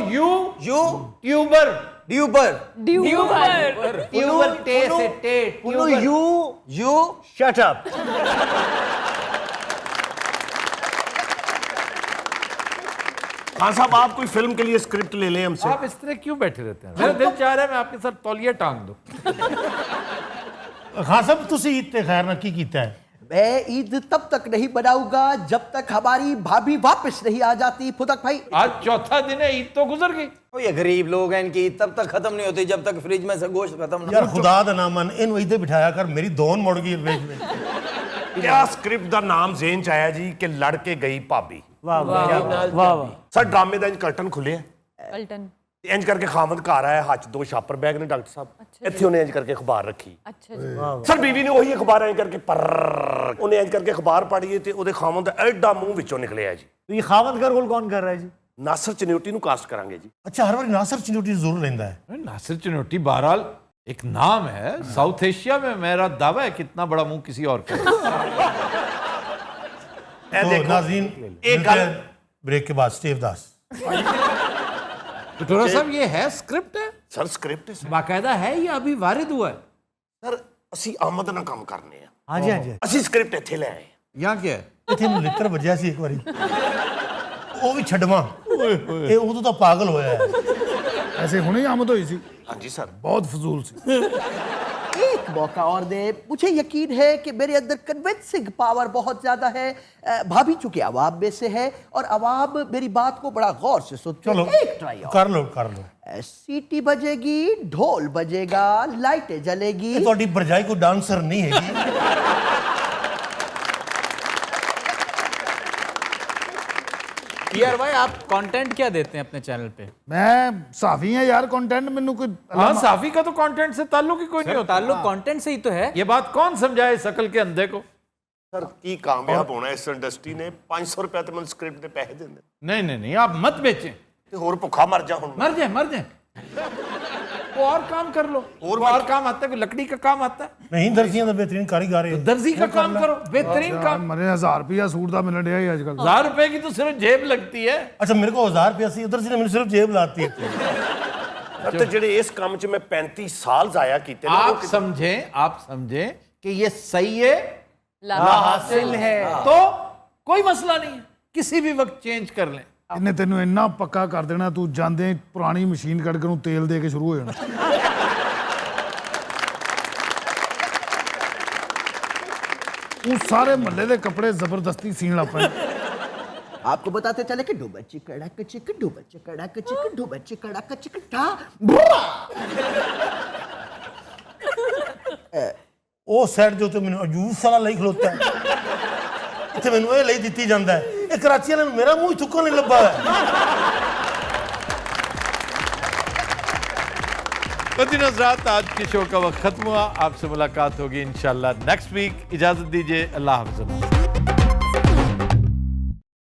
ट्यूबर, ड्यूबर, ट्यूबर, टे से टे, tuber. You shut up. Khan साहब, आप कोई फिल्म के लिए स्क्रिप्ट ले लें हमसे। आप इस तरह क्यों बैठे रहते हैं? मेरा दिल चाह रहा है मैं आपके साथ तौलिया टांग दूं। ਖਾਨ ਸਾਹਿਬ ਤੁਸੀਂ ਈਦ ਤੇ ਖੈਰ ਨਾਲ ਕੀ ਕੀਤਾ ਹੈ? मैं ईद तब तक नहीं मनाऊंगा जब तक हमारी भाभी वापस नहीं आ जाती। फुदक भाई आज चौथा दिन है, ईद तो गुजर गई। ओ ये गरीब लोग हैं, इनकी तब तक खत्म नहीं होती जब तक फ्रिज में से गोश्त खत्म ना यार खुदा दा ना मन इन इधर बिठाया कर, मेरी दोन मुड़ गई वेच वेच। क्या स्क्रिप्ट ਦਾ ਨਾਮ ਜ਼ੇਨ ਚ ਆਇਆ ਜੀ ਕਿ ਲੜ ਕੇ ਗਈ ਭਾਬੀ। वाह वाह वाह। ਸਰ ਡਰਾਮੇ ਦਾ ਇੰਜ ਕਰਟਨ ਖੁੱਲਿਆ, पलटन। ਇੰਜ ਕਰਕੇ ਖਾਮਦ ਘਰ ਆਇਆ, ਹੱਥ 'ਚ 2 ਸ਼ਾਪਰ ਬੈਗ ਨੇ ਡਾਕਟਰ ਸਾਹਿਬ, ਇੱਥੇ ਉਹਨੇ ਇੰਜ ਕਰਕੇ ਅਖਬਾਰ ਰੱਖੀ। अच्छा जी। ਸਰ ਬੀਵੀ ਨੇ ਉਹੀ ਅਖਬਾਰ ਇੰਜ ਕਰਕੇ ਪਰ ਉਹਨੇ ਇੰਜ ਕਰਕੇ ਅਖਬਾਰ ਪੜ੍ਹੀ ਤੇ ਉਹਦੇ ਖਾਮਦ ਦਾ ਐਡਾ ਮੂੰਹ ਵਿੱਚੋਂ ਨਿਕਲਿਆ ਜੀ। तो ये खावत का रोल कौन कर रहा है जी? ਨਾਸਰ ਚਨਿਊਟੀ ਨੂੰ ਕਾਸਟ ਕਰਾਂਗੇ ਜੀ। अच्छा हर बार नासिर चिनोटी जरूर लेंदा है। नासिर चिनोटी बहरहाल एक नाम है, साउथ एशिया में मेरा दावा है कितना बड़ा मुंह किसी और का। तो नाज़रीन एक गल ब्रेक के बाद स्टीव दास। टटोरा साहब ये है स्क्रिप्ट है? ਸਰ ਸਕ੍ਰਿਪਟ ਹੈ बाकायदा है या अभी वारिद हुआ है? ਸਰ ਅਸੀਂ ਆਮਦ ਨਾਲ ਕੰਮ ਕਰਨੇ ਆ। हाँ जी हाँ जी। ਅਸੀਂ ਸਕ੍ਰਿਪਟ ਇੱਥੇ ਲੈ ਆਏ। यहाँ क्या है? इथे मैं लित्र वजया सी एक बारी ਉਹ ਵੀ ਛੱਡਵਾਂ ਇਹ ਉਦੋਂ ਤਾਂ ਪਾਗਲ ਹੋਇਆ ਹੈ। ऐसे हुणे ही आमद हुई सी, ਹਾਂਜੀ ਸਰ बहुत फजूल सी। एक मौका और दे, मुझे यकीन है कि मेरे अंदर कन्विंसिंग पावर बहुत ज्यादा है। भाभी चूंकि अवाब में से है और अवाब मेरी बात को बड़ा गौर से सुनते चलो हैं। एक ट्राई और। कर लो सीटी बजेगी, ढोल बजेगा, लाइटें जलेगी। ਇਹ ਤੁਹਾਡੀ ਭਰਜਾਈ ਕੋਈ ਡਾਂਸਰ ਨਹੀਂ ਹੈਗੀ। पीआर भाई आप कंटेंट क्या देते हैं अपने चैनल पे? मैं साफी है यार, कंटेंट मैनू कोई हाँ, साफी का तो कंटेंट से ताल्लुक ही कोई नहीं होता। ताल्लुक कंटेंट से ही तो है। ये बात कौन समझाए इस अकल के अंधे को? ਸਰ ਕੀ ਕਾਮਯਾਬ ਹੋਣਾ ਇਸ ਇੰਡਸਟਰੀ ਨੇ 500 ਰੁਪਏ ਤੇ ਮੈਨੂੰ ਸਕ੍ਰਿਪਟ ਦੇ ਪੈਸੇ ਦਿੰਦੇ नहीं नहीं नहीं, आप मत बेचें। ਤੇ ਹੋਰ ਭੁੱਖਾ ਮਰ ਜਾ ਹੁਣ। मर जाए वो और काम कर लो। और काम आता है, कोई लकड़ी का काम आता है, नहीं दर्जियां ਦਾ बेहतरीन कारीगर है। दर्जी का काम करो, बेहतरीन काम। मरे 1000 रुपया सूट का मिलने डया ही आजकल। 1000 रुपए की तो सिर्फ जेब लगती है। अच्छा मेरे को 1000 रुपया सी, उधर से मैंने सिर्फ जेब लाती है। ਤੇ ਜਿਹੜੇ ਇਸ ਕੰਮ 'ਚ ਮੈਂ 35 ਸਾਲ ਜ਼ਾਇਆ ਕੀਤੇ ਨੇ आप समझें कि ये सही है, लाहासिल है, तो कोई मसला नहीं है, किसी भी वक्त चेंज कर लें। ਇਹਨੇ ਤੈਨੂੰ ਇੰਨਾ ਪੱਕਾ ਕਰ ਦੇਣਾ, ਤੂੰ ਜਾਂਦੇ ਹੀ ਪੁਰਾਣੀ ਮਸ਼ੀਨ ਕੱਢ ਕੇ ਨੂੰ ਤੇਲ ਦੇ ਕੇ ਸ਼ੁਰੂ ਹੋ ਜਾਣਾ। ਉਹ ਸਾਰੇ ਮਹੱਲੇ ਦੇ ਕੱਪੜੇ ਜ਼ਬਰਦਸਤੀ ਸੀਣ ਲੱਗ ਪਏ। आपको बताते चले कि डूबा चिकड़ाक चिकन, डूबा चिकड़ाक चिकन, डूबा चिकड़ाक चिकन था। ਉਹ ਸਾਈਡ ਦੇ ਉੱਤੇ ਮੈਨੂੰ ਅਜੂਸ ਵਾਲਾ ਲਈ ਖਲੋਤਾ ਹੈ, ਇੱਥੇ ਮੈਨੂੰ ਇਹ ਲਈ ਦਿੱਤੀ ਜਾਂਦਾ ਹੈ। ਇਹ ਕਰਾਚੀ ਵਾਲਿਆਂ ਨੂੰ ਮੇਰਾ ਮੂੰਹ ਚੁੱਕਣ ਨਹੀਂ ਲੱਭਾ ਹੈ। मदीना हज़रात, आज के शो का वक्त खत्म हुआ। आपसे मुलाकात होगी इंशाल्लाह नेक्स्ट वीक। इजाजत दीजिए, अल्लाह हाफ़िज़।